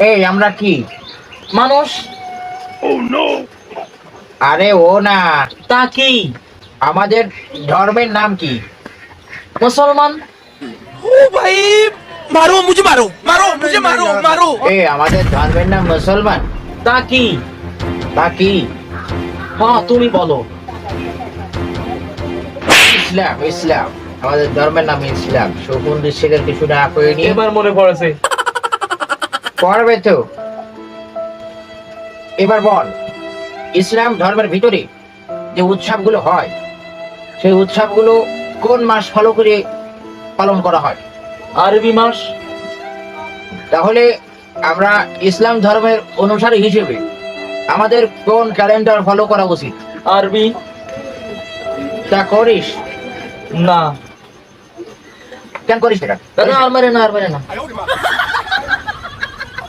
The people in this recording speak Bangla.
এই আমরা কি মানুষ। আরে ও না, তা কি? আমাদের ধর্মের নাম কি? মুসলমান। ओ भाई मारो मुझे मारो मारो मुझे मारो मारो এই আমাদের ধর্মের নাম মুসলমান। তা কি? তা কি? হ্যাঁ তুমি বলো। ইসলাম। ইসলাম আমাদের ধর্মের নাম ইসলাম। শকুন ঋষিদের কিছু না করিনি, এবার মনে পড়েছে। পড়বে তো। এবার বল, ইসলাম ধর্মের ভিতরে যে উৎসবগুলো হয় সেই উৎসবগুলো কোন মাস ফলো করে পালন করা হয়? আরবি মাস। তাহলে আমরা ইসলাম ধর্মের অনুসারী হিসেবে আমাদের কোন ক্যালেন্ডার ফলো করা উচিত? আরবি। তা করিস? না। কেন করিস এটা? আর মেরে না।